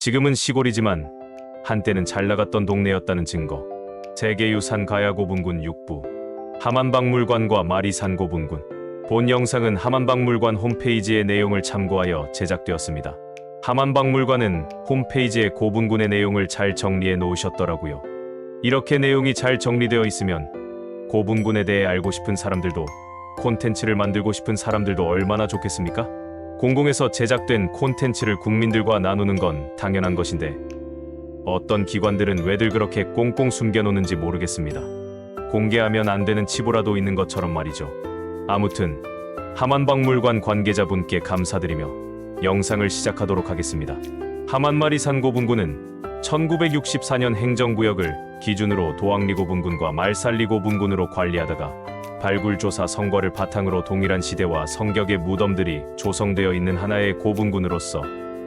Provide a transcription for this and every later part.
지금은 시골이지만 한때는 잘 나갔던 동네였다는 증거. 세계유산 가야고분군 6부 함안박물관과 마리산 고분군. 본 영상은 함안박물관 홈페이지의 내용을 참고하여 제작되었습니다. 함안박물관은 홈페이지에 고분군의 내용을 잘 정리해 놓으셨더라고요. 이렇게 내용이 잘 정리되어 있으면 고분군에 대해 알고 싶은 사람들도, 콘텐츠를 만들고 싶은 사람들도 얼마나 좋겠습니까? 공공에서 제작된 콘텐츠를 국민들과 나누는 건 당연한 것인데 어떤 기관들은 왜들 그렇게 꽁꽁 숨겨놓는지 모르겠습니다. 공개하면 안 되는 치부라도 있는 것처럼 말이죠. 아무튼 함안박물관 관계자분께 감사드리며 영상을 시작하도록 하겠습니다. 함안마리산 고분군은 1964년 행정구역을 기준으로 도왕리 고분군과 말살리 고분군으로 관리하다가 발굴조사 성과를 바탕으로 동일한 시대와 성격의 무덤들이 조성되어 있는 하나의 고분군으로서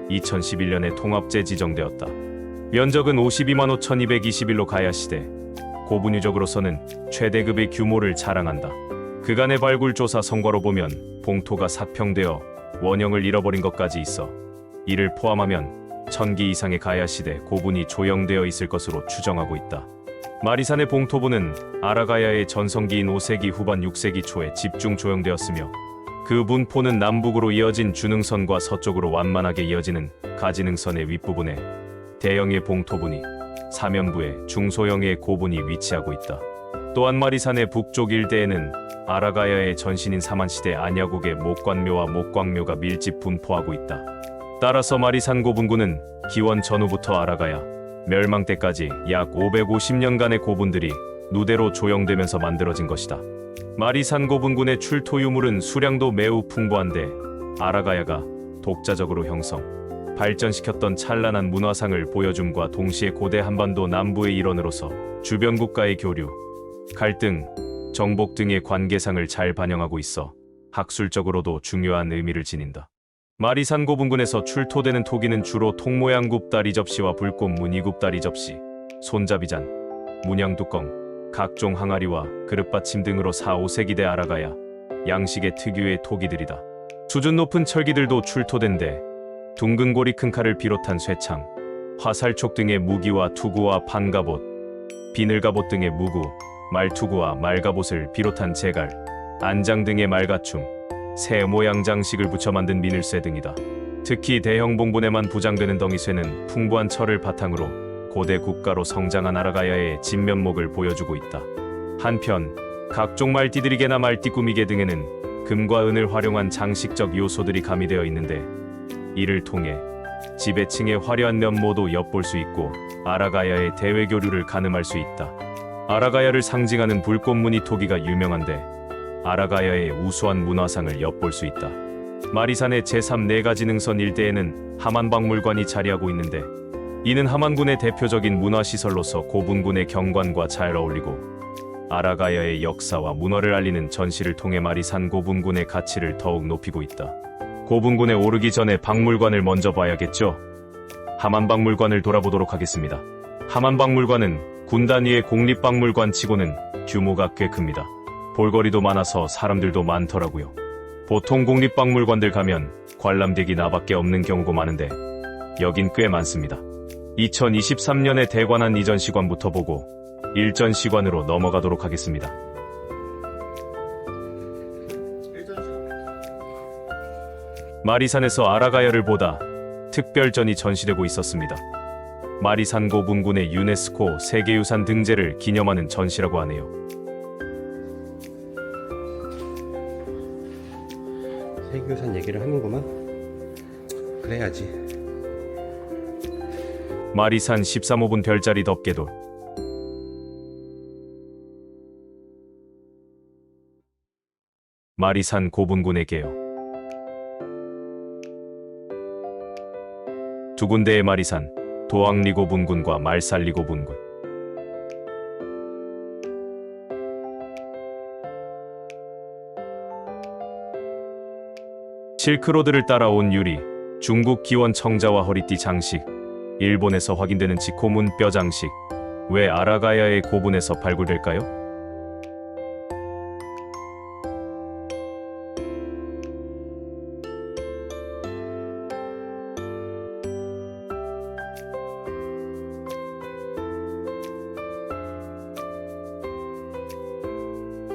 2011년에 통합제 지정되었다. 면적은 52만 5,221로 가야시대 고분유적으로서는 최대급의 규모를 자랑한다. 그간의 발굴조사 성과로 보면 봉토가 사평되어 원형을 잃어버린 것까지 있어 이를 포함하면 1000기 이상의 가야시대 고분이 조형되어 있을 것으로 추정하고 있다. 마리산의 봉토부는 아라가야의 전성기인 5세기 후반 6세기 초에 집중 조형되었으며 그 분포는 남북으로 이어진 주능선과 서쪽으로 완만하게 이어지는 가지능선의 윗부분에 대형의 봉토분이, 사면부에 중소형의 고분이 위치하고 있다. 또한 마리산의 북쪽 일대에는 아라가야의 전신인 사만시대 안야국의 목관묘와 목광묘가 밀집 분포하고 있다. 따라서 마리산 고분군은 기원 전후부터 아라가야 멸망 때까지 약 550년간의 고분들이 누대로 조형되면서 만들어진 것이다. 마리산 고분군의 출토 유물은 수량도 매우 풍부한데 아라가야가 독자적으로 형성, 발전시켰던 찬란한 문화상을 보여줌과 동시에 고대 한반도 남부의 일원으로서 주변 국가의 교류, 갈등, 정복 등의 관계상을 잘 반영하고 있어 학술적으로도 중요한 의미를 지닌다. 마리산 고분군에서 출토되는 토기는 주로 통모양 굽다리 접시와 불꽃 무늬 굽다리 접시, 손잡이잔, 문양 뚜껑, 각종 항아리와 그릇받침 등으로 4, 5세기대 아라가야 양식의 특유의 토기들이다. 수준 높은 철기들도 출토된데 둥근 고리 큰 칼을 비롯한 쇠창, 화살촉 등의 무기와 투구와 판갑옷, 비늘갑옷 등의 무구, 말투구와 말갑옷을 비롯한 제갈, 안장 등의 말가춤, 새 모양 장식을 붙여 만든 미늘쇠 등이다. 특히 대형 봉분에만 부장되는 덩이쇠는 풍부한 철을 바탕으로 고대 국가로 성장한 아라가야의 진면목을 보여주고 있다. 한편 각종 말띠들이개나 말띠 꾸미개 등에는 금과 은을 활용한 장식적 요소들이 가미되어 있는데 이를 통해 지배층의 화려한 면모도 엿볼 수 있고 아라가야의 대외교류를 가늠할 수 있다. 아라가야를 상징하는 불꽃무늬 토기가 유명한데 아라가야의 우수한 문화상을 엿볼 수 있다. 마리산의 제3내가지능선 일대에는 함안박물관이 자리하고 있는데 이는 함안군의 대표적인 문화시설로서 고분군의 경관과 잘 어울리고 아라가야의 역사와 문화를 알리는 전시를 통해 마리산 고분군의 가치를 더욱 높이고 있다. 고분군에 오르기 전에 박물관을 먼저 봐야겠죠? 함안박물관을 돌아보도록 하겠습니다. 함안박물관은 군 단위의 공립박물관 치고는 규모가 꽤 큽니다. 볼거리도 많아서 사람들도 많더라고요. 보통 공립박물관들 가면 관람객이 나밖에 없는 경우가 많은데 여긴 꽤 많습니다. 2023년에 대관한 이전 시관부터 보고 일전 시관으로 넘어가도록 하겠습니다. 마리산에서 아라가야를 보다 특별전이 전시되고 있었습니다. 마리산 고분군의 유네스코 세계유산 등재를 기념하는 전시라고 하네요. 세계유산 얘기를 하는구만. 그래야지. 마리산 13호분 별자리 덮개돌. 마리산 고분군에게요. 두 군데의 마리산, 도왕리 고분군과 말살리 고분군. 실크로드를 따라온 유리, 중국 기원 청자와 허리띠 장식, 일본에서 확인되는 지코문 뼈 장식. 왜 아라가야의 고분에서 발굴될까요?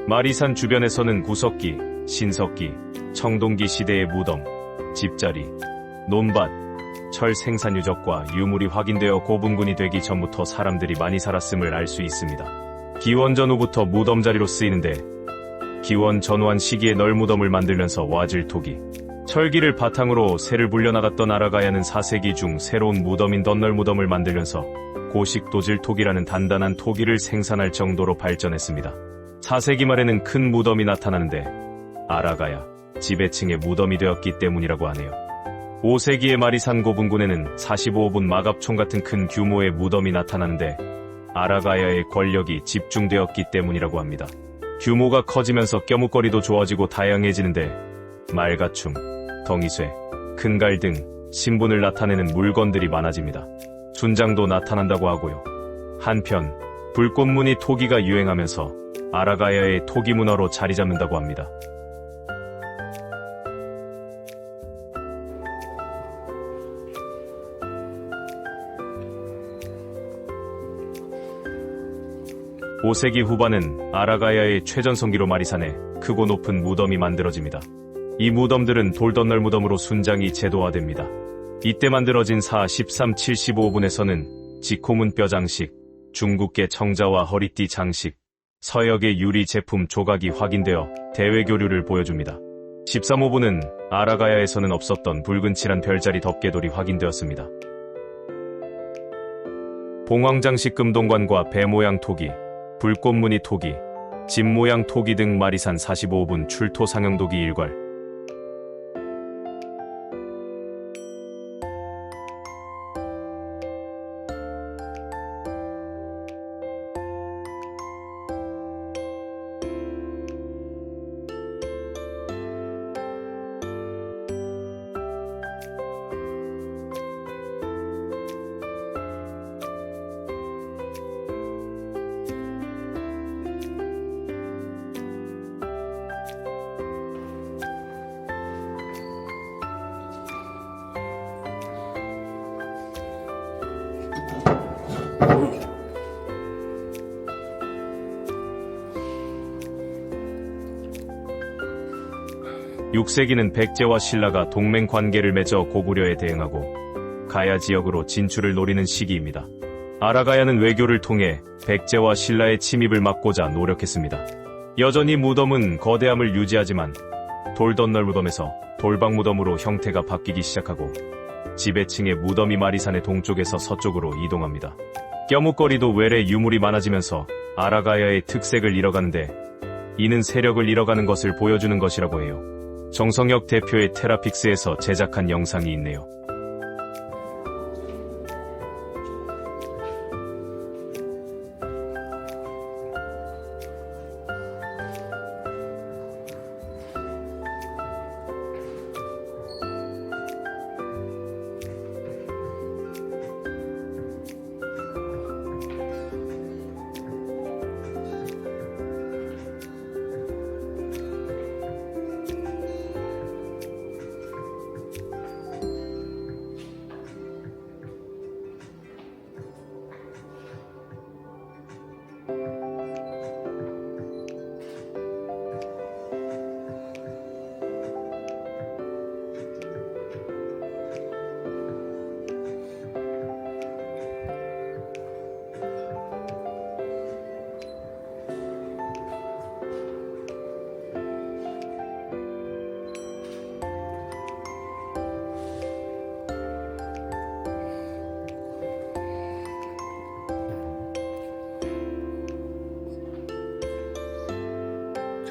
마리산 주변에서는 구석기, 신석기, 청동기 시대의 무덤, 집자리, 논밭, 철 생산 유적과 유물이 확인되어 고분군이 되기 전부터 사람들이 많이 살았음을 알 수 있습니다. 기원 전후부터 무덤 자리로 쓰이는데 기원 전후한 시기에 널무덤을 만들면서 와질 토기, 철기를 바탕으로 새를 불려나갔던 아라가야는 4세기 중 새로운 무덤인 덧널무덤을 만들면서 고식 도질토기라는 단단한 토기를 생산할 정도로 발전했습니다. 4세기 말에는 큰 무덤이 나타나는데 아라가야, 지배층의 무덤이 되었기 때문이라고 하네요. 5세기의 마리산 고분군에는 45분 마갑총 같은 큰 규모의 무덤이 나타나는데 아라가야의 권력이 집중되었기 때문이라고 합니다. 규모가 커지면서 껴묵거리도 좋아지고 다양해지는데 말가춤, 덩이쇠, 큰갈 등 신분을 나타내는 물건들이 많아집니다. 순장도 나타난다고 하고요. 한편 불꽃무늬 토기가 유행하면서 아라가야의 토기 문화로 자리 잡는다고 합니다. (5세기) 후반은 아라가야의 최전성기로 마리산에 크고 높은 무덤이 만들어집니다. 이 무덤들은 돌덧널 무덤으로 순장이 제도화됩니다. 이때 만들어진 4, 13, 75분에서는 지코문 뼈 장식, 중국계 청자와 허리띠 장식, 서역의 유리 제품 조각이 확인되어 대외교류를 보여줍니다. 13호분은 아라가야에서는 없었던 붉은 칠한 별자리 덮개돌이 확인되었습니다. 봉황장식 금동관과 배모양 토기, 불꽃무늬 토기, 집모양 토기 등 마리산 45분 출토 상형도기 일괄. (6세기는) 백제와 신라가 동맹 관계를 맺어 고구려에 대응하고 가야 지역으로 진출을 노리는 시기입니다. 아라가야는 외교를 통해 백제와 신라의 침입을 막고자 노력했습니다. 여전히 무덤은 거대함을 유지하지만 돌덧널 무덤에서 돌박 무덤으로 형태가 바뀌기 시작하고 지배층의 무덤이 마리산의 동쪽에서 서쪽으로 이동합니다. 껴묵거리도 외래 유물이 많아지면서 아라가야의 특색을 잃어가는데 이는 세력을 잃어가는 것을 보여주는 것이라고 해요. 정성혁 대표의 테라픽스에서 제작한 영상이 있네요.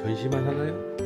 전시만 하나요?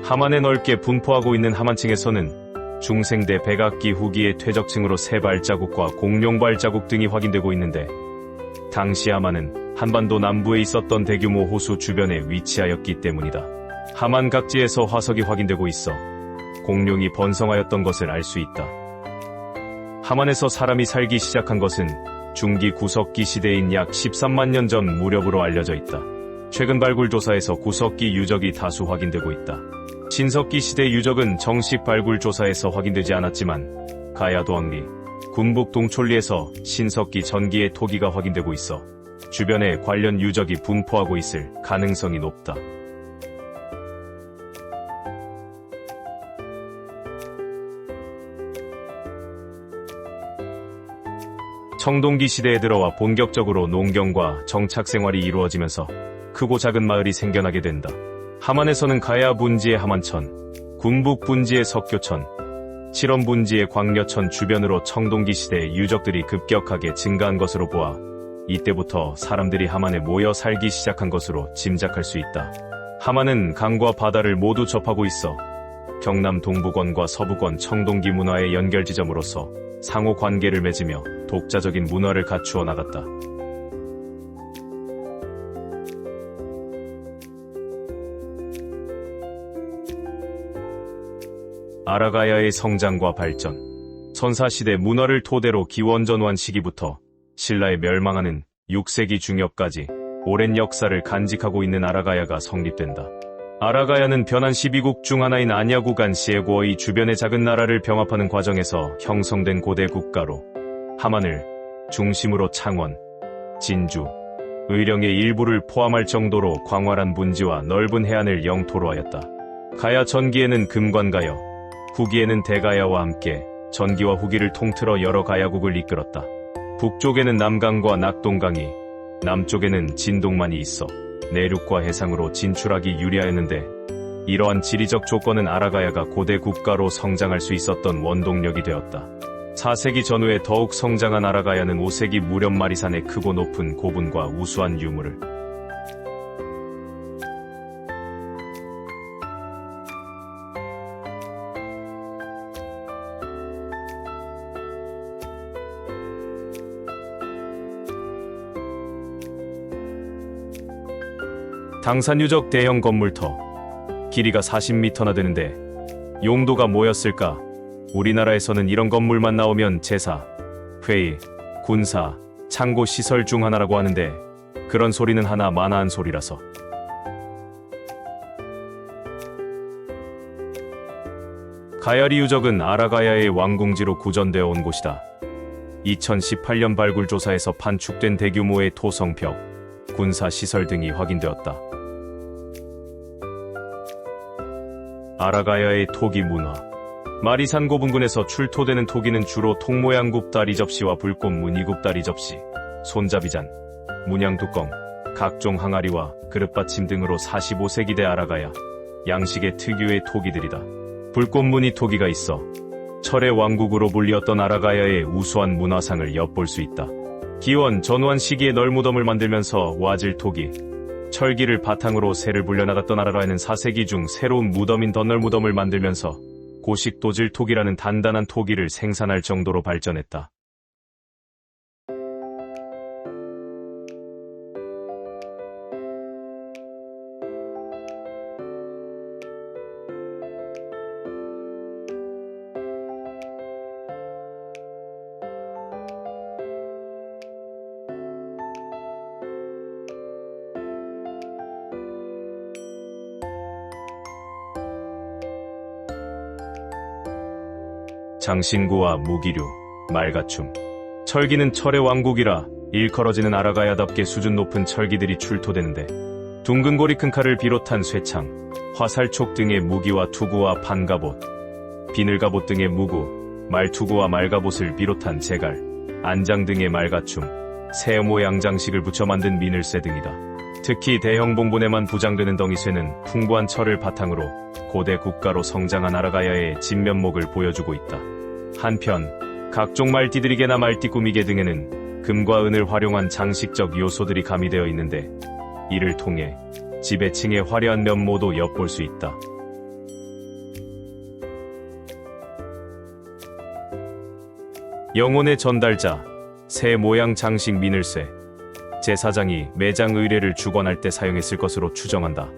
하만에 넓게 분포하고 있는 하만층에서는 중생대 백악기 후기의 퇴적층으로 새 발자국과 공룡 발자국 등이 확인되고 있는데, 당시 하만은 한반도 남부에 있었던 대규모 호수 주변에 위치하였기 때문이다. 하만 각지에서 화석이 확인되고 있어 공룡이 번성하였던 것을 알 수 있다. 하만에서 사람이 살기 시작한 것은 중기 구석기 시대인 약 13만 년 전 무렵으로 알려져 있다. 최근 발굴 조사에서 구석기 유적이 다수 확인되고 있다. 신석기 시대 유적은 정식 발굴 조사에서 확인되지 않았지만 가야도왕리, 군북 동촐리에서 신석기 전기의 토기가 확인되고 있어 주변에 관련 유적이 분포하고 있을 가능성이 높다. 청동기 시대에 들어와 본격적으로 농경과 정착 생활이 이루어지면서 크고 작은 마을이 생겨나게 된다. 하만에서는 가야 분지의 하만천, 군북 분지의 석교천, 칠원 분지의 광려천 주변으로 청동기 시대의 유적들이 급격하게 증가한 것으로 보아 이때부터 사람들이 하만에 모여 살기 시작한 것으로 짐작할 수 있다. 하만은 강과 바다를 모두 접하고 있어 경남 동북원과 서북원 청동기 문화의 연결 지점으로서 상호 관계를 맺으며 독자적인 문화를 갖추어 나갔다. 아라가야의 성장과 발전. 선사시대 문화를 토대로 기원전환 시기부터 신라의 멸망하는 6세기 중엽까지 오랜 역사를 간직하고 있는 아라가야가 성립된다. 아라가야는 변한 12국 중 하나인 안야국 안시에고의 주변의 작은 나라를 병합하는 과정에서 형성된 고대 국가로 하만을 중심으로 창원, 진주, 의령의 일부를 포함할 정도로 광활한 분지와 넓은 해안을 영토로 하였다. 가야 전기에는 금관가여, 후기에는 대가야와 함께 전기와 후기를 통틀어 여러 가야국을 이끌었다. 북쪽에는 남강과 낙동강이, 남쪽에는 진동만이 있어 내륙과 해상으로 진출하기 유리하였는데, 이러한 지리적 조건은 아라가야가 고대 국가로 성장할 수 있었던 원동력이 되었다. 4세기 전후에 더욱 성장한 아라가야는 5세기 무렵 마리산의 크고 높은 고분과 우수한 유물을 당산유적 대형 건물터, 길이가 40m나 되는데 용도가 뭐였을까? 우리나라에서는 이런 건물만 나오면 제사, 회의, 군사, 창고 시설 중 하나라고 하는데 그런 소리는 하나 마나한 소리라서. 가야리 유적은 아라가야의 왕궁지로 구전되어 온 곳이다. 2018년 발굴 조사에서 판축된 대규모의 토성벽, 군사 시설 등이 확인되었다. 아라가야의 토기 문화. 마리산 고분군에서 출토되는 토기는 주로 통모양 굽다리 접시와 불꽃 무늬 굽다리 접시, 손잡이잔, 문양 뚜껑, 각종 항아리와 그릇받침 등으로 45세기대 아라가야 양식의 특유의 토기들이다. 불꽃 무늬 토기가 있어 철의 왕국으로 불리었던 아라가야의 우수한 문화상을 엿볼 수 있다. 기원 전후한 시기에 널무덤을 만들면서 와질 토기, 철기를 바탕으로 새를 불려나갔던 아라가야는 4세기 중 새로운 무덤인 덧널무덤을 만들면서 고식도질 토기라는 단단한 토기를 생산할 정도로 발전했다. 장신구와 무기류, 말가춤. 철기는 철의 왕국이라 일컬어지는 아라가야답게 수준 높은 철기들이 출토되는데 둥근 고리 큰 칼을 비롯한 쇠창, 화살촉 등의 무기와 투구와 판갑옷, 비늘갑옷 등의 무구, 말투구와 말갑옷을 비롯한 제갈, 안장 등의 말가춤, 새 모양 장식을 붙여 만든 미늘쇠 등이다. 특히 대형 봉분에만 부장되는 덩이쇠는 풍부한 철을 바탕으로 고대 국가로 성장한 아라가야의 진면목을 보여주고 있다. 한편 각종 말띠들이개나 말띠 꾸미개 등에는 금과 은을 활용한 장식적 요소들이 가미되어 있는데 이를 통해 지배층의 화려한 면모도 엿볼 수 있다. 영혼의 전달자, 새 모양 장식 미늘쇠. 제사장이 매장 의례를 주관할 때 사용했을 것으로 추정한다.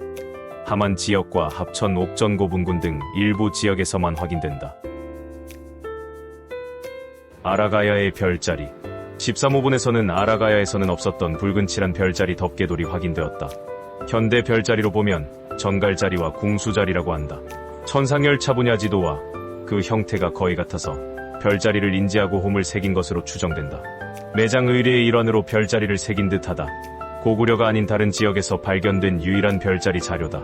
함안 지역과 합천 옥전 고분군 등 일부 지역에서만 확인된다. 아라가야의 별자리. 13호분에서는 아라가야에서는 없었던 붉은 칠한 별자리 덮개돌이 확인되었다. 현대 별자리로 보면 전갈자리와 궁수자리라고 한다. 천상열차 분야 지도와 그 형태가 거의 같아서 별자리를 인지하고 홈을 새긴 것으로 추정된다. 매장 의례의 일환으로 별자리를 새긴 듯하다. 고구려가 아닌 다른 지역에서 발견된 유일한 별자리 자료다.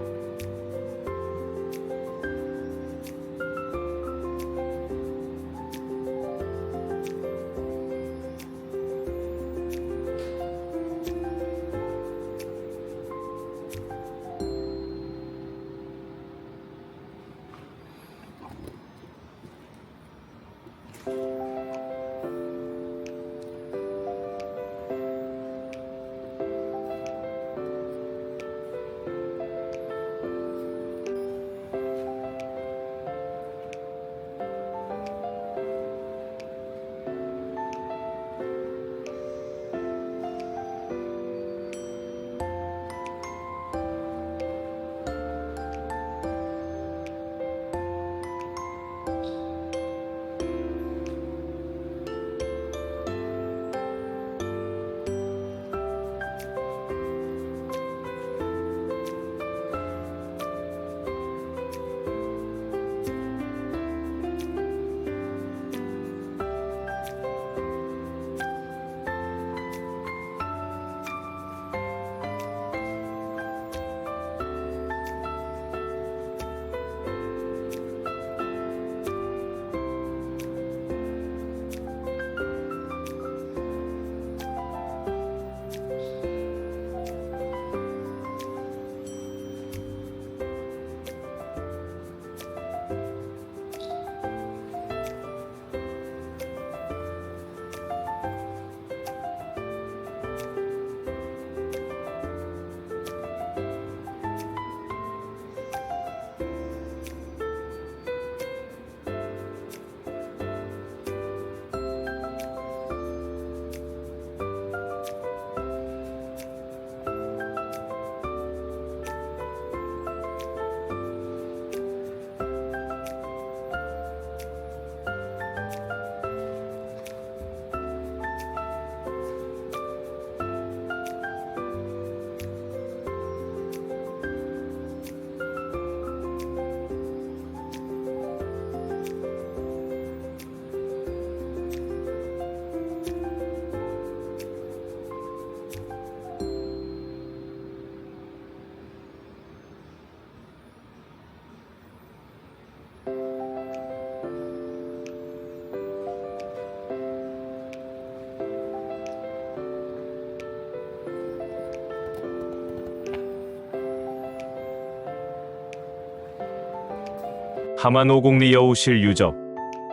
하만 오곡리 여우실 유적,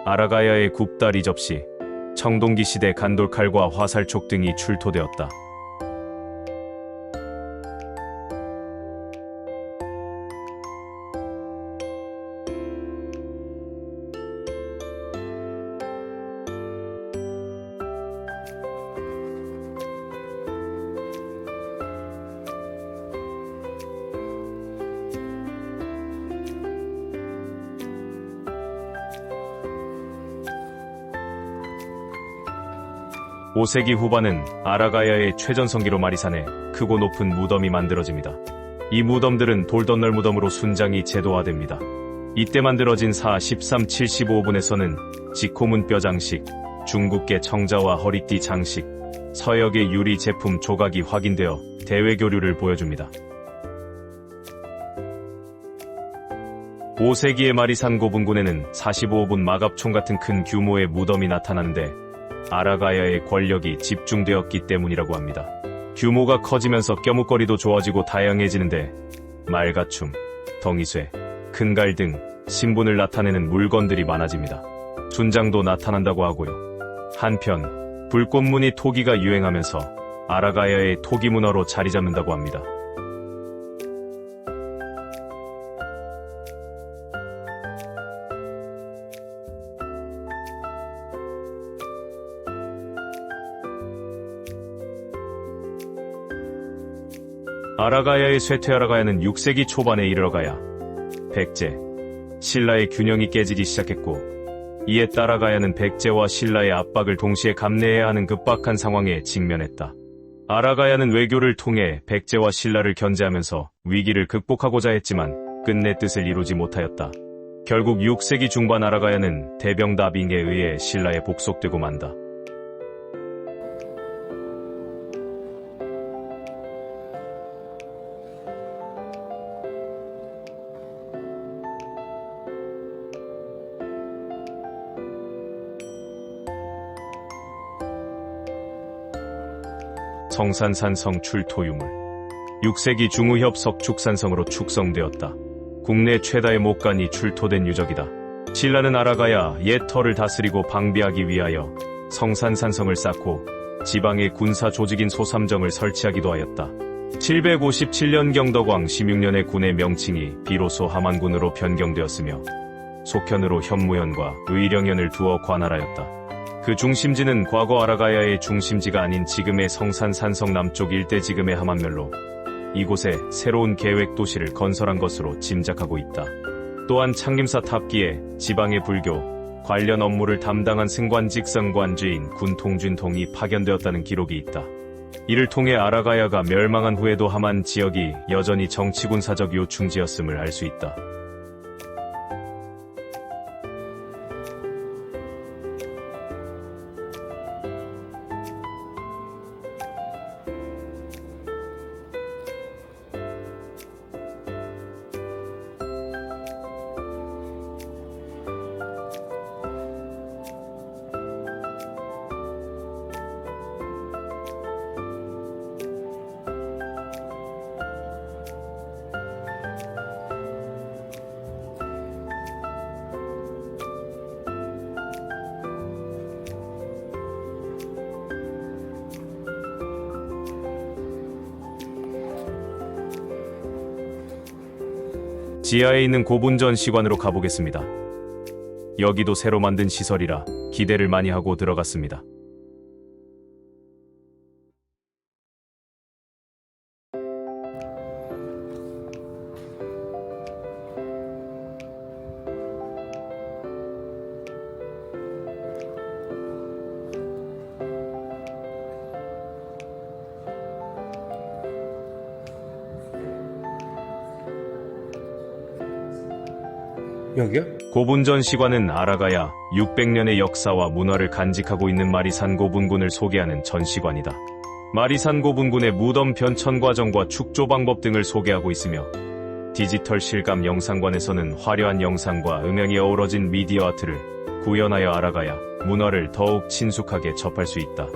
아라가야의 굽다리 접시, 청동기 시대 간돌칼과 화살촉 등이 출토되었다. 오세기 후반은 아라가야의 최전성기로 마리산에 크고 높은 무덤이 만들어집니다. 이 무덤들은 돌덧널 무덤으로 순장이 제도화됩니다. 이때 만들어진 사 13, 75분에서는 지코문뼈 장식, 중국계 청자와 허리띠 장식, 서역의 유리 제품 조각이 확인되어 대외 교류를 보여줍니다. 5세기의 마리산 고분군에는 45분 마갑총 같은 큰 규모의 무덤이 나타나는데 아라가야의 권력이 집중되었기 때문이라고 합니다. 규모가 커지면서 껴묵거리도 좋아지고 다양해지는데 말가춤, 덩이쇠, 큰갈 등 신분을 나타내는 물건들이 많아집니다. 순장도 나타난다고 하고요. 한편 불꽃무늬 토기가 유행하면서 아라가야의 토기 문화로 자리 잡는다고 합니다. 아라가야의 쇠퇴아라가야는 6세기 초반에 이르러가야 백제, 신라의 균형이 깨지기 시작했고 이에 따라 가야는 백제와 신라의 압박을 동시에 감내해야 하는 급박한 상황에 직면했다. 아라가야는 외교를 통해 백제와 신라를 견제하면서 위기를 극복하고자 했지만 끝내 뜻을 이루지 못하였다. 결국 6세기 중반 아라가야는 대병다빙에 의해 신라에 복속되고 만다. 성산산성 출토유물 6세기 중후협 석축산성으로 축성되었다. 국내 최다의 목간이 출토된 유적이다. 신라는 아라가야 옛 터를 다스리고 방비하기 위하여 성산산성을 쌓고 지방의 군사 조직인 소삼정을 설치하기도 하였다. 757년 경덕왕 16년의 군의 명칭이 비로소 하만군으로 변경되었으며 속현으로 현무현과 의령현을 두어 관할하였다. 그 중심지는 과거 아라가야의 중심지가 아닌 지금의 성산산성 남쪽 일대 지금의 하만멸로 이곳에 새로운 계획 도시를 건설한 것으로 짐작하고 있다. 또한 창림사 탑기에 지방의 불교 관련 업무를 담당한 승관직 성관주인 군통준통이 파견되었다는 기록이 있다. 이를 통해 아라가야가 멸망한 후에도 하만 지역이 여전히 정치군사적 요충지였음을 알 수 있다. 지하에 있는 고분전 시관으로 가보겠습니다. 여기도 새로 만든 시설이라 기대를 많이 하고 들어갔습니다. 여기요? 고분전 시관은 아라가야 600년의 역사와 문화를 간직하고 있는 마리산 고분군을 소개하는 전시관이다. 마리산 고분군의 무덤 변천 과정과 축조 방법 등을 소개하고 있으며 디지털 실감 영상관에서는 화려한 영상과 음향이 어우러진 미디어 아트를 구현하여 아라가야 문화를 더욱 친숙하게 접할 수 있다.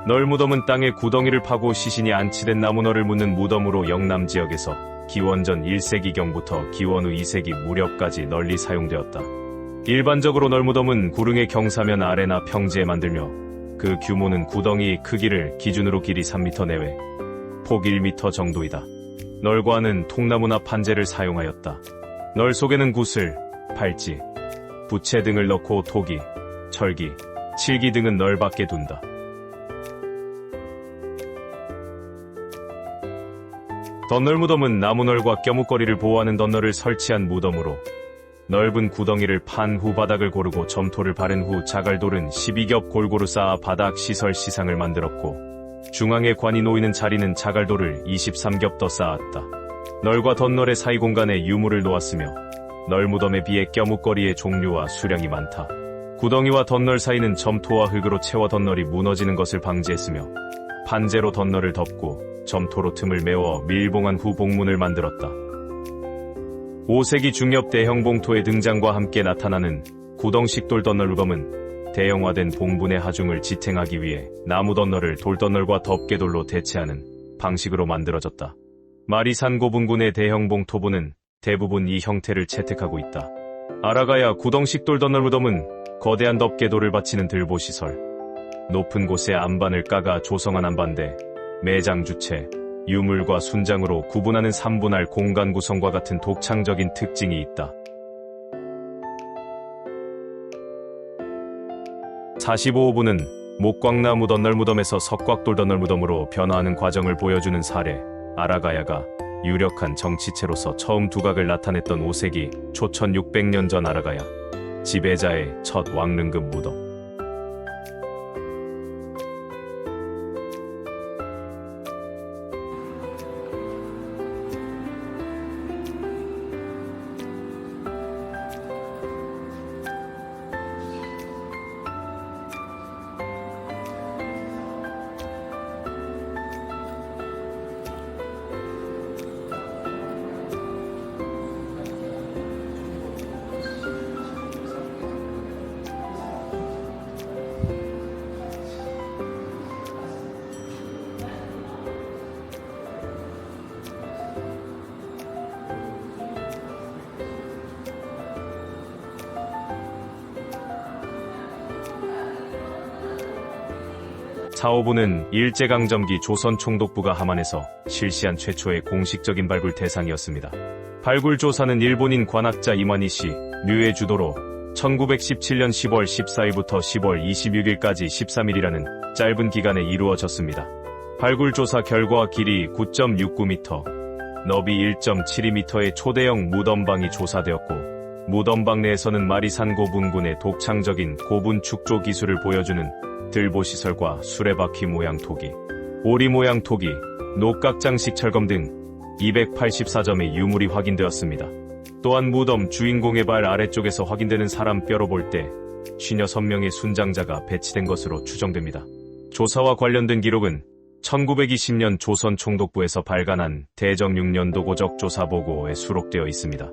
널무덤은 땅에 구덩이를 파고 시신이 안치된 나무너를 묻는 무덤으로 영남 지역에서 기원전 1세기경부터 기원 후 2세기 무렵까지 널리 사용되었다. 일반적으로 널무덤은 구릉의 경사면 아래나 평지에 만들며 그 규모는 구덩이 크기를 기준으로 길이 3m 내외, 폭 1m 정도이다. 널과는 통나무나 판재를 사용하였다. 널 속에는 구슬, 팔찌, 부채 등을 넣고 토기, 철기, 칠기 등은 널 밖에 둔다. 덧널무덤은 나무널과 껴묵거리를 보호하는 덧널을 설치한 무덤으로 넓은 구덩이를 판 후 바닥을 고르고 점토를 바른 후 자갈돌은 12겹 골고루 쌓아 바닥 시설 시상을 만들었고 중앙에 관이 놓이는 자리는 자갈돌을 23겹 더 쌓았다. 널과 덧널의 사이 공간에 유물을 놓았으며 널무덤에 비해 껴묵거리의 종류와 수량이 많다. 구덩이와 덧널 사이는 점토와 흙으로 채워 덧널이 무너지는 것을 방지했으며 판재로 덧널을 덮고 점토로 틈을 메워 밀봉한 후 봉문을 만들었다. 5세기 중엽 대형 봉토의 등장과 함께 나타나는 구덩식돌 덧널무덤은 대형화된 봉분의 하중을 지탱하기 위해 나무 덧널을 돌덧널과 덮개돌로 대체하는 방식으로 만들어졌다. 마리산고분군의 대형 봉토부는 대부분 이 형태를 채택하고 있다. 아라가야 구덩식돌 덧널무덤은 거대한 덮개돌을 받치는 들보시설, 높은 곳에 안반을 까가 조성한 안반대, 매장 주체, 유물과 순장으로 구분하는 3분할 공간 구성과 같은 독창적인 특징이 있다. 45호부는 목광나무 덧널무덤에서 석곽돌 덧널무덤으로 변화하는 과정을 보여주는 사례, 아라가야가 유력한 정치체로서 처음 두각을 나타냈던 5세기 초 1600년 전 아라가야, 지배자의 첫 왕릉급 무덤. 사호부는 일제강점기 조선총독부가 함안에서 실시한 최초의 공식적인 발굴 대상이었습니다. 발굴 조사는 일본인 관학자 이만희 씨, 류의 주도로 1917년 10월 14일부터 10월 26일까지 13일이라는 짧은 기간에 이루어졌습니다. 발굴 조사 결과 길이 9.69m, 너비 1.72m의 초대형 무덤방이 조사되었고, 무덤방 내에서는 마리산 고분군의 독창적인 고분 축조 기술을 보여주는 들보시설과 수레바퀴 모양 토기, 오리 모양 토기, 녹각장식 철검 등 284점의 유물이 확인되었습니다. 또한 무덤 주인공의 발 아래쪽에서 확인되는 사람 뼈로 볼 때 56명의 순장자가 배치된 것으로 추정됩니다. 조사와 관련된 기록은 1920년 조선 총독부에서 발간한 대정 6년도 고적 조사 보고에 수록되어 있습니다.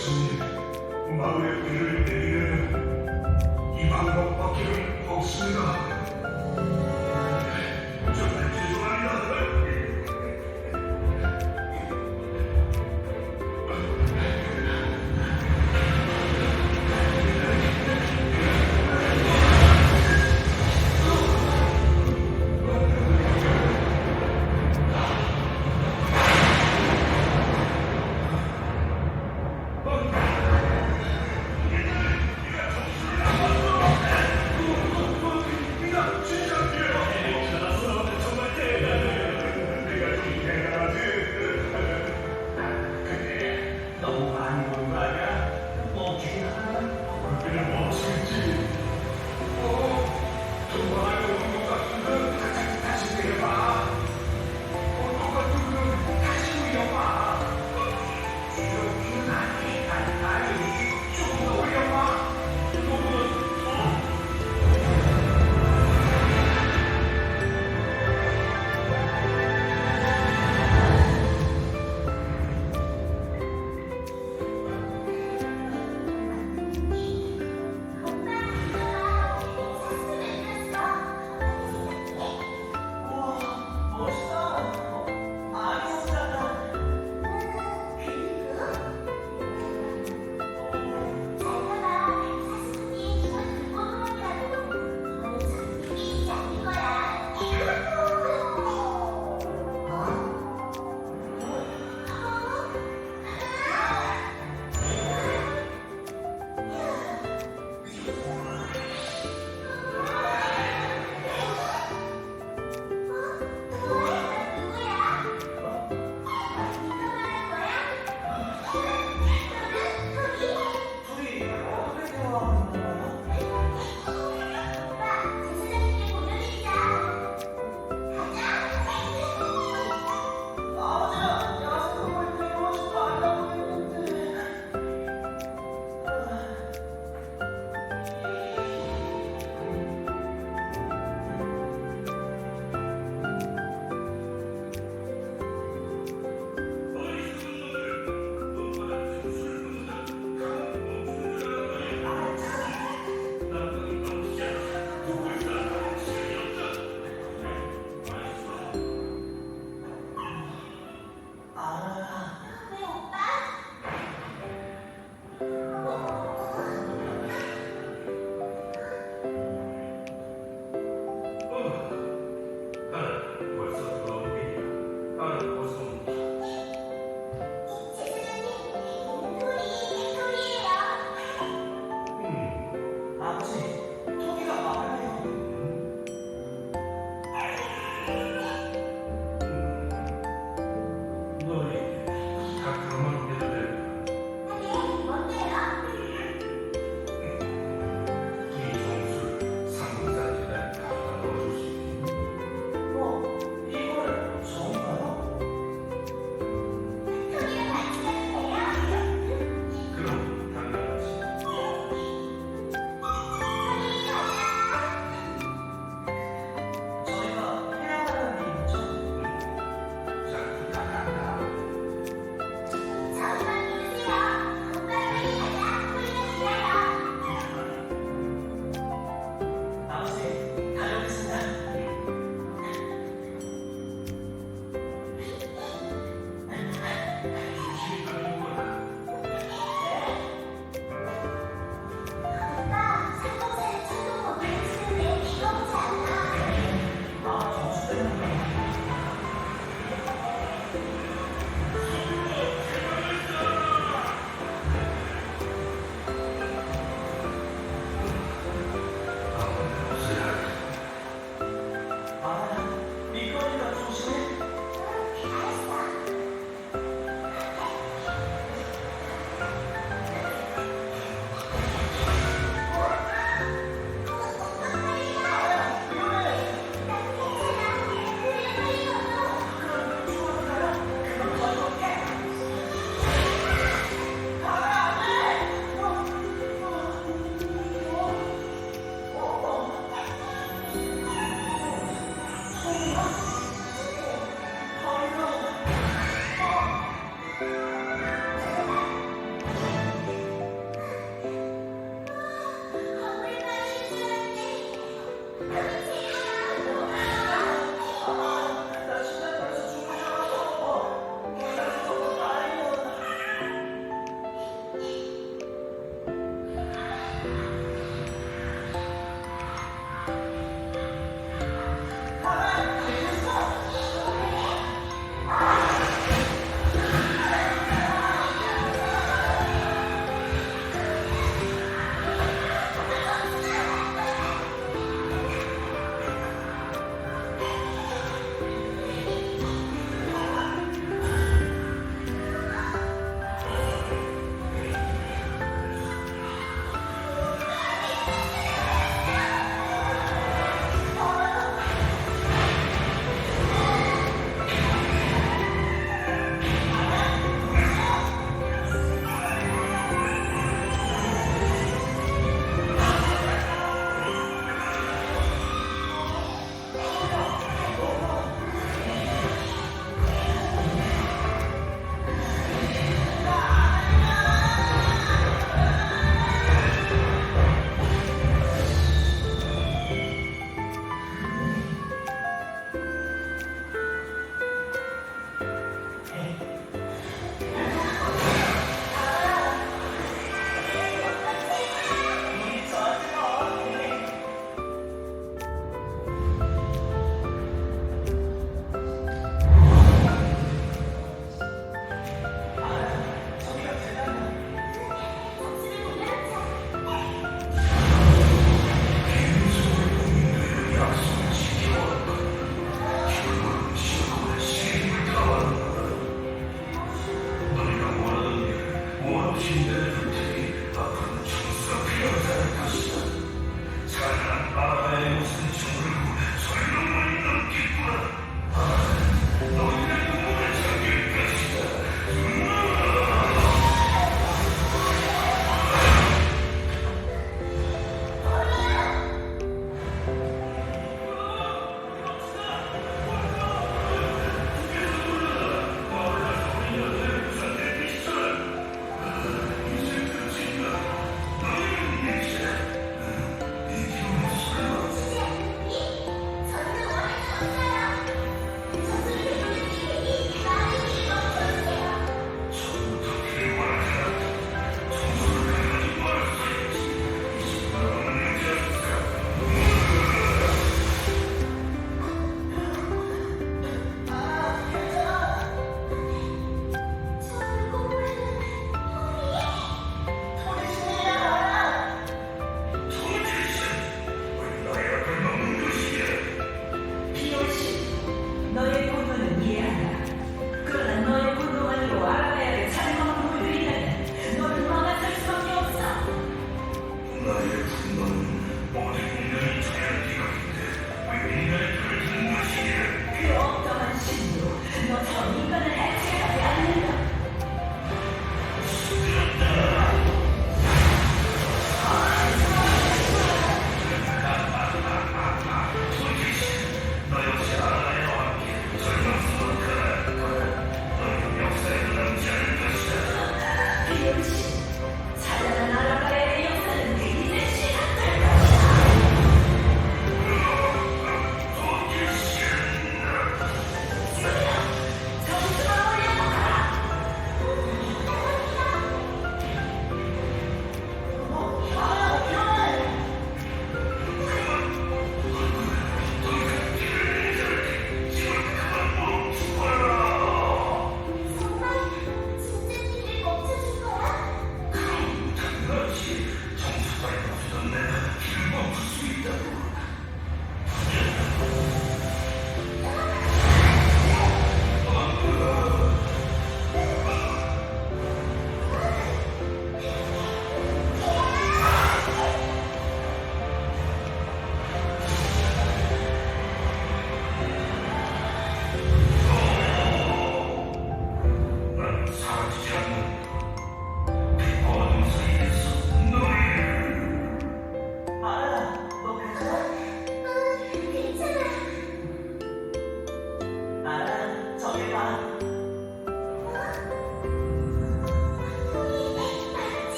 교수님, 마을의 비를 내리려면 이 방법밖에는 없습니다. 정말 죄송합니다.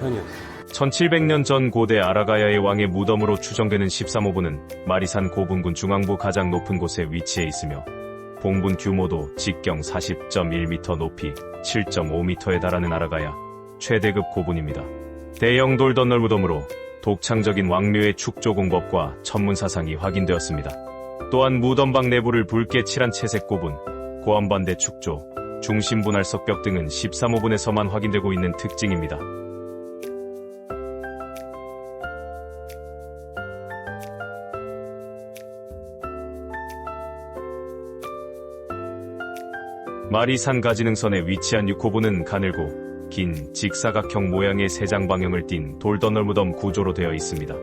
아니요. 1700년 전 고대 아라가야의 왕의 무덤으로 추정되는 13호부는 마리산 고분군 중앙부 가장 높은 곳에 위치해 있으며 봉분 규모도 직경 40.1m 높이 7.5m에 달하는 아라가야 최대급 고분입니다. 대형 돌덧널 무덤으로 독창적인 왕묘의 축조 공법과 천문 사상이 확인되었습니다. 또한 무덤방 내부를 붉게 칠한 채색 고분, 고함반대 축조, 중심 분할 석벽 등은 13호분에서만 확인되고 있는 특징입니다. 마리산 가지능선에 위치한 6호분은 가늘고 긴 직사각형 모양의 세장 방형을 띤 돌덧널 무덤 구조로 되어 있습니다.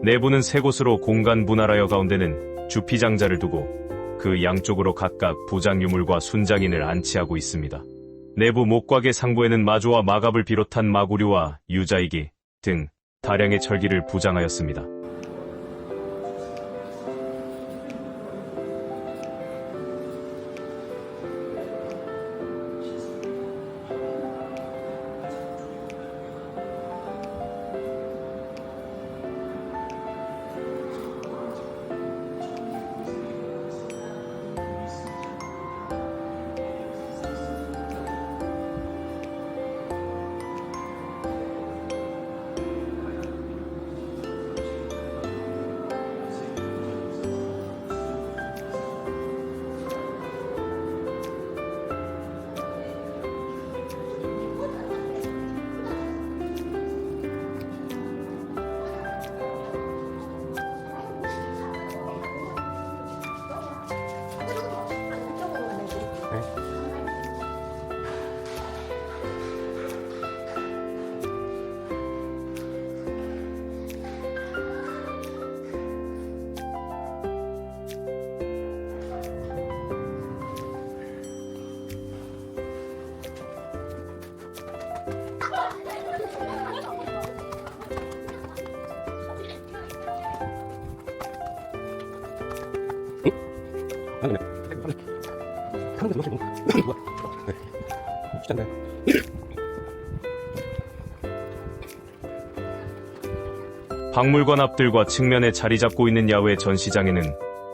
내부는 세 곳으로 공간 분할하여 가운데는 주피장자를 두고 그 양쪽으로 각각 부장 유물과 순장인을 안치하고 있습니다. 내부 목곽의 상부에는 마조와 마갑을 비롯한 마구류와 유자이기 등 다량의 철기를 부장하였습니다. 박물관 앞들과 측면에 자리 잡고 있는 야외 전시장에는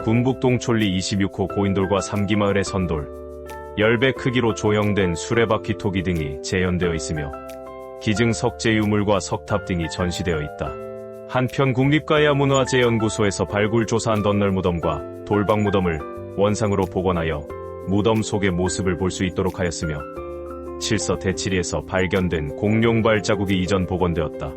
군북동촌리 26호 고인돌과 삼기마을의 선돌, 10배 크기로 조형된 수레바퀴 토기 등이 재현되어 있으며 기증 석재 유물과 석탑 등이 전시되어 있다. 한편 국립가야문화재연구소에서 발굴 조사한 덧널 무덤과 돌박 무덤을 원상으로 복원하여 무덤 속의 모습을 볼 수 있도록 하였으며 칠서 대치리에서 발견된 공룡 발자국이 이전 복원되었다.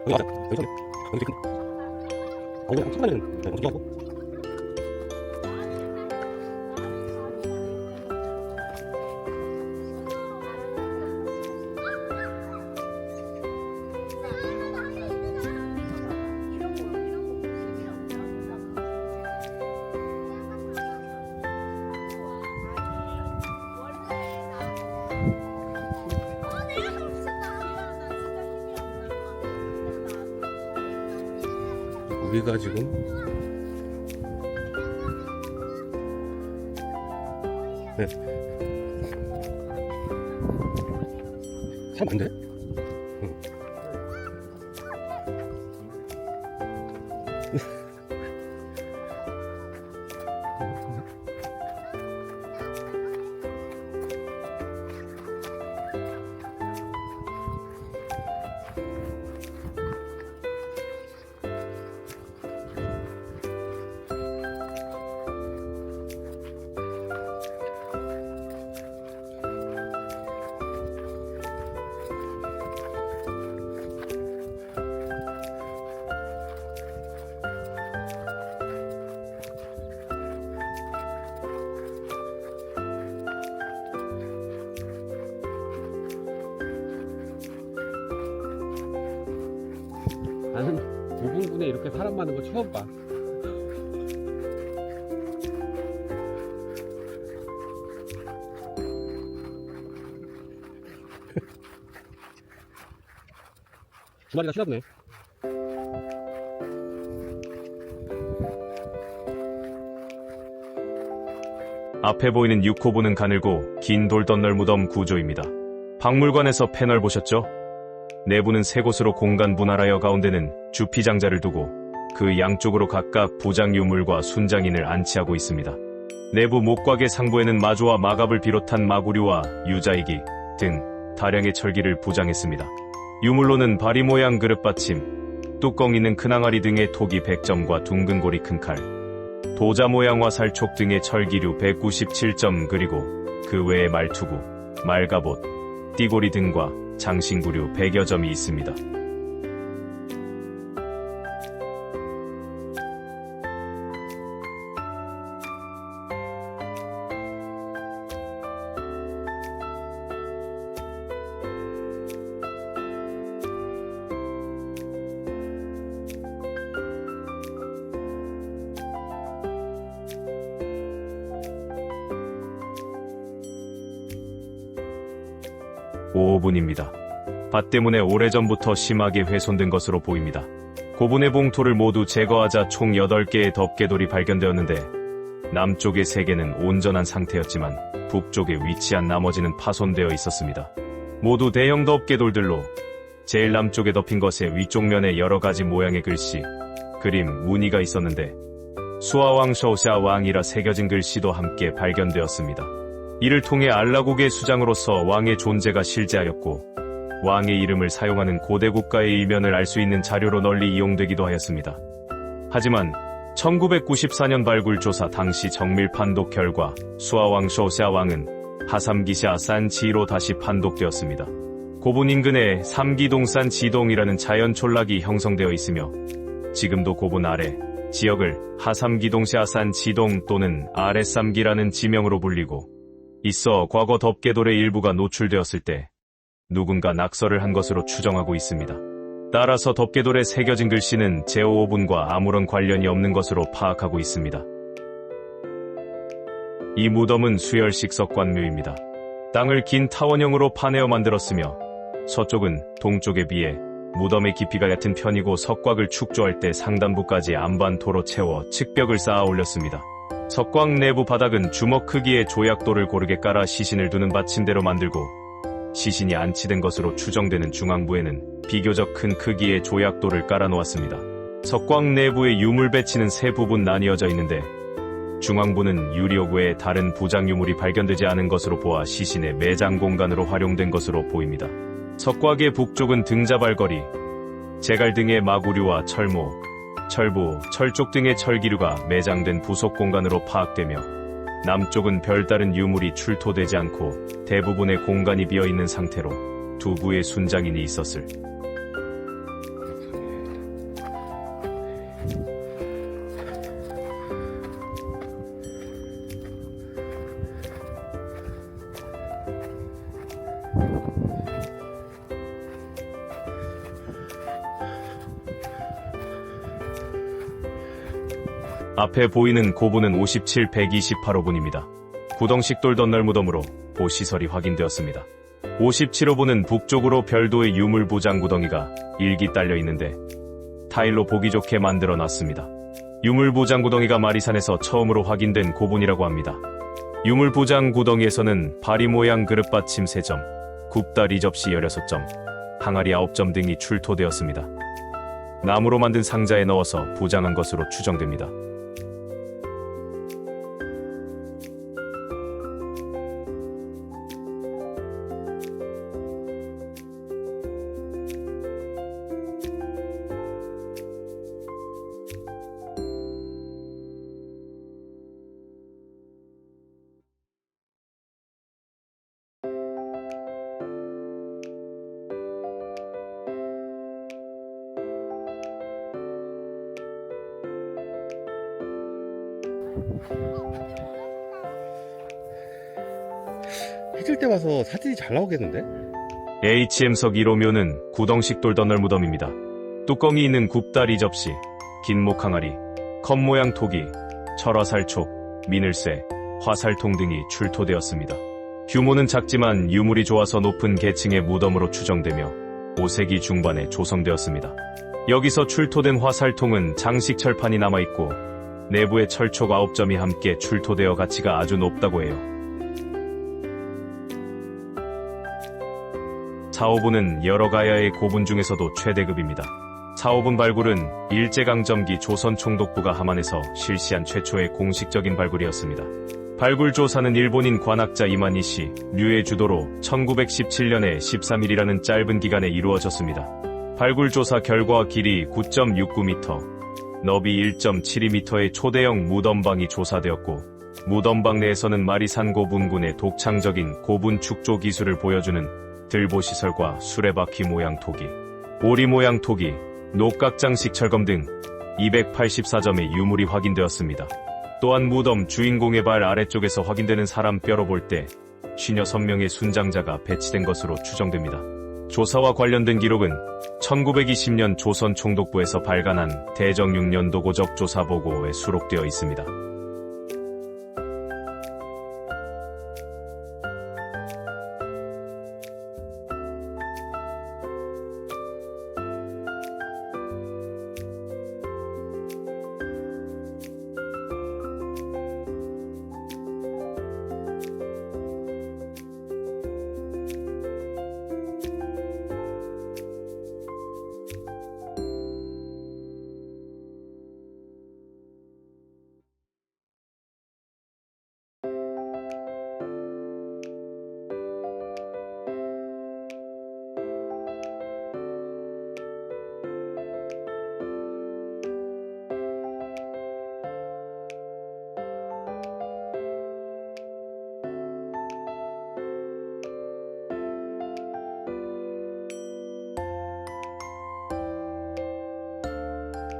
여기 맞아. 여기 손에. 여기 되게 큰데. 이거 참나는 어떻게 하고? 우리가 지금 네. 사람 안 돼? 응. 시군에 이렇게 사람 많은 거 처음 봐. 주말이가 싫었네. 앞에 보이는 6호부는 가늘고 긴 돌덧널 무덤 구조입니다. 박물관에서 패널 보셨죠? 내부는 세 곳으로 공간 분할하여 가운데는 주피장자를 두고 그 양쪽으로 각각 부장 유물과 순장인을 안치하고 있습니다. 내부 목곽의 상부에는 마조와 마갑을 비롯한 마구류와 유자이기 등 다량의 철기를 부장했습니다. 유물로는 바리 모양 그릇받침, 뚜껑 있는 큰 항아리 등의 토기 100점과 둥근 고리 큰 칼, 도자 모양 화살촉 등의 철기류 197점 그리고 그 외에 말투구, 말갑옷, 띠고리 등과 장신구류 100여 점이 있습니다. 오호분입니다. 밭 때문에 오래전부터 심하게 훼손된 것으로 보입니다. 고분의 봉토를 모두 제거하자 총 8개의 덮개돌이 발견되었는데 남쪽의 3개는 온전한 상태였지만 북쪽에 위치한 나머지는 파손되어 있었습니다. 모두 대형 덮개돌들로 제일 남쪽에 덮인 것의 위쪽 면에 여러 가지 모양의 글씨, 그림, 무늬가 있었는데 수아왕 셔샤 왕이라 새겨진 글씨도 함께 발견되었습니다. 이를 통해 알라국의 수장으로서 왕의 존재가 실제하였고 왕의 이름을 사용하는 고대 국가의 이면을 알 수 있는 자료로 널리 이용되기도 하였습니다. 하지만 1994년 발굴 조사 당시 정밀 판독 결과 수아왕 쇼샤 왕은 하삼기샤 산치로 다시 판독되었습니다. 고분 인근에 삼기동산 지동이라는 자연 촌락이 형성되어 있으며 지금도 고분 아래 지역을 하삼기동샤 산 지동 또는 아랫삼기라는 지명으로 불리고 있어 과거 덮개돌의 일부가 노출되었을 때 누군가 낙서를 한 것으로 추정하고 있습니다. 따라서 덮개돌에 새겨진 글씨는 제5호분과 아무런 관련이 없는 것으로 파악하고 있습니다. 이 무덤은 수열식 석관묘입니다. 땅을 긴 타원형으로 파내어 만들었으며 서쪽은 동쪽에 비해 무덤의 깊이가 얕은 편이고 석곽을 축조할 때 상단부까지 안반토로 채워 측벽을 쌓아 올렸습니다. 석곽 내부 바닥은 주먹 크기의 조약돌을 고르게 깔아 시신을 두는 받침대로 만들고 시신이 안치된 것으로 추정되는 중앙부에는 비교적 큰 크기의 조약돌을 깔아 놓았습니다. 석곽 내부의 유물 배치는 세 부분 나뉘어져 있는데 중앙부는 유리옥 외에 다른 부장 유물이 발견되지 않은 것으로 보아 시신의 매장 공간으로 활용된 것으로 보입니다. 석곽의 북쪽은 등자발걸이, 제갈 등의 마구류와 철모, 철부, 철쪽 등의 철기류가 매장된 부속 공간으로 파악되며 남쪽은 별다른 유물이 출토되지 않고 대부분의 공간이 비어있는 상태로 두 부의 순장인이 있었을. 앞에 보이는 고분은 57, 128호분입니다. 구덩식 돌덧널 무덤으로 보시설이 확인되었습니다. 57호분은 북쪽으로 별도의 유물 부장 구덩이가 일기 딸려 있는데 타일로 보기 좋게 만들어 놨습니다. 유물 부장 구덩이가 마리산에서 처음으로 확인된 고분이라고 합니다. 유물 부장 구덩이에서는 바리 모양 그릇받침 3점, 굽다리 접시 16점, 항아리 9점 등이 출토되었습니다. 나무로 만든 상자에 넣어서 부장한 것으로 추정됩니다. 해질 때 와서 사진이 잘 나오겠는데? HM석 1호묘는 구덩식 돌덧널 무덤입니다. 뚜껑이 있는 굽다리 접시, 긴 목 항아리, 컵 모양 토기, 철화살촉, 미늘쇠, 화살통 등이 출토되었습니다. 규모는 작지만 유물이 좋아서 높은 계층의 무덤으로 추정되며 5세기 중반에 조성되었습니다. 여기서 출토된 화살통은 장식 철판이 남아있고 내부에 철촉 9점이 함께 출토되어 가치가 아주 높다고 해요. 사오분은 여러 가야의 고분 중에서도 최대급입니다. 사오분 발굴은 일제강점기 조선총독부가 함안에서 실시한 최초의 공식적인 발굴이었습니다. 발굴 조사는 일본인 관학자 이만희 씨, 류의 주도로 1917년에 13일이라는 짧은 기간에 이루어졌습니다. 발굴 조사 결과 길이 9.69m, 너비 1.72m의 초대형 무덤방이 조사되었고, 무덤방 내에서는 마리산 고분군의 독창적인 고분 축조 기술을 보여주는 들보 시설과 수레바퀴 모양 토기, 오리 모양 토기, 녹각장식 철검 등 284점의 유물이 확인되었습니다. 또한 무덤 주인공의 발 아래쪽에서 확인되는 사람 뼈로 볼 때 56명의 순장자가 배치된 것으로 추정됩니다. 조사와 관련된 기록은 1920년 조선 총독부에서 발간한 대정 6년 도고적 조사 보고에 수록되어 있습니다.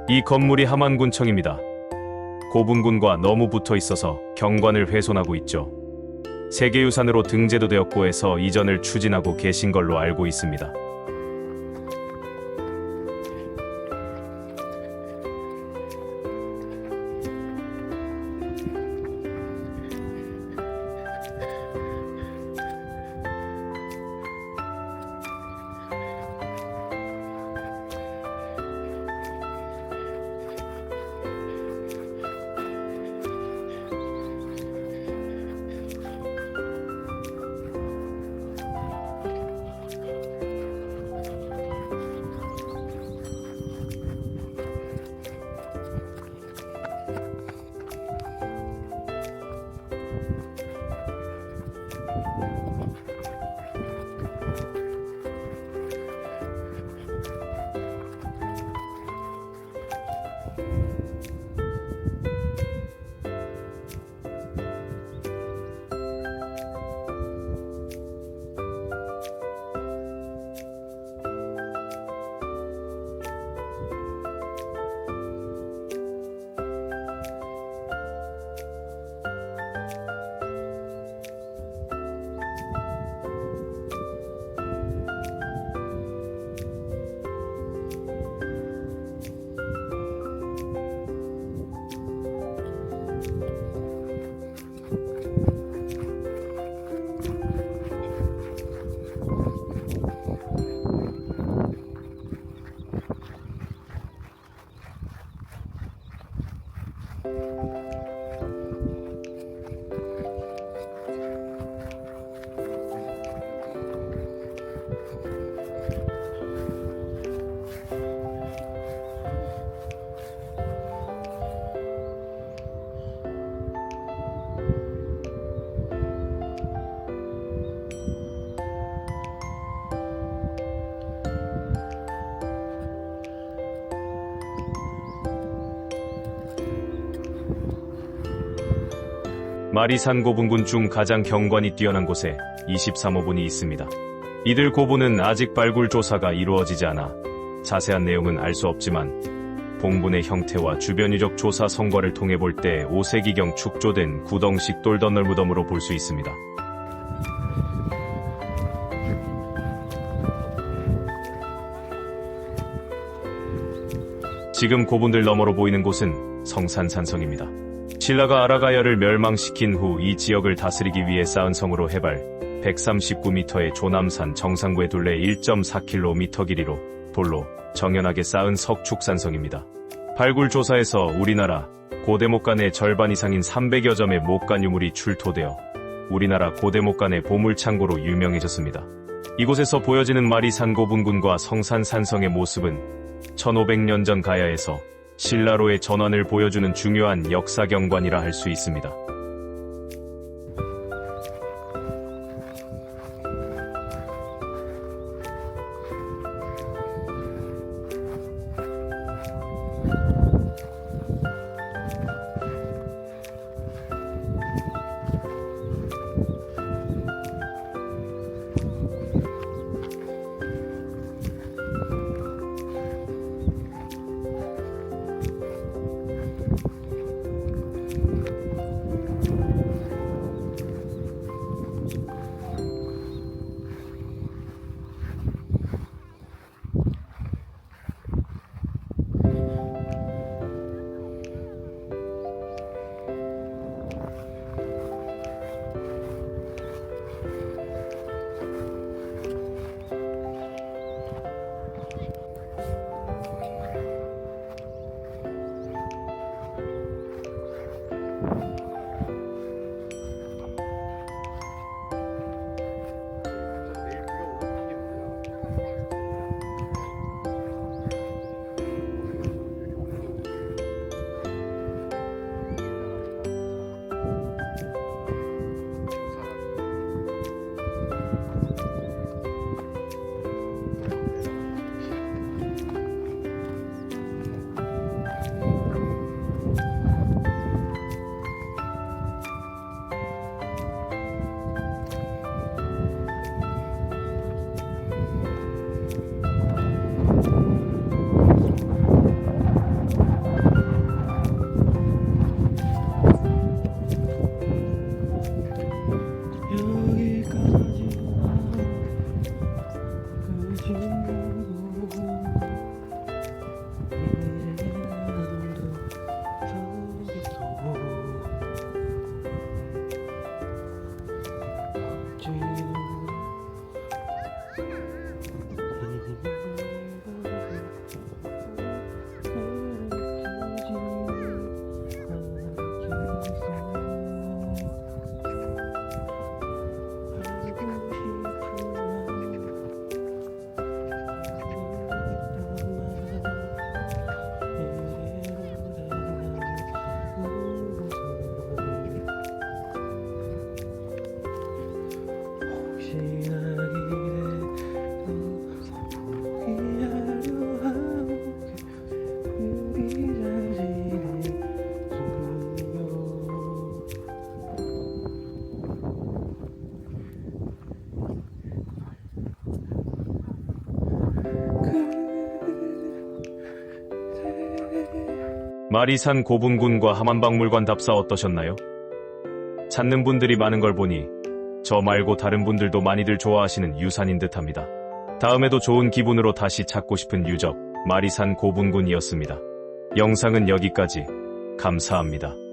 이 건물이 함안군청입니다. 고분군과 너무 붙어 있어서 경관을 훼손하고 있죠. 세계유산으로 등재도 되었고 해서 이전을 추진하고 계신 걸로 알고 있습니다. 마리산 고분군 중 가장 경관이 뛰어난 곳에 23호분이 있습니다. 이들 고분은 아직 발굴 조사가 이루어지지 않아 자세한 내용은 알 수 없지만 봉분의 형태와 주변 유적 조사 성과를 통해 볼 때 5세기경 축조된 구덩식 돌덧널 무덤으로 볼 수 있습니다. 지금 고분들 너머로 보이는 곳은 성산산성입니다. 신라가 아라가야를 멸망시킨 후 이 지역을 다스리기 위해 쌓은 성으로 해발 139m의 조남산 정상부의 둘레 1.4km 길이로 돌로 정연하게 쌓은 석축산성입니다. 발굴 조사에서 우리나라 고대 목간의 절반 이상인 300여 점의 목간 유물이 출토되어 우리나라 고대 목간의 보물창고로 유명해졌습니다. 이곳에서 보여지는 마리산 고분군과 성산산성의 모습은 1500년 전 가야에서 신라로의 전환을 보여주는 중요한 역사경관이라 할 수 있습니다. 마리산 고분군과 함안박물관 답사 어떠셨나요? 찾는 분들이 많은 걸 보니 저 말고 다른 분들도 많이들 좋아하시는 유산인 듯합니다. 다음에도 좋은 기분으로 다시 찾고 싶은 유적 마리산 고분군이었습니다. 영상은 여기까지. 감사합니다.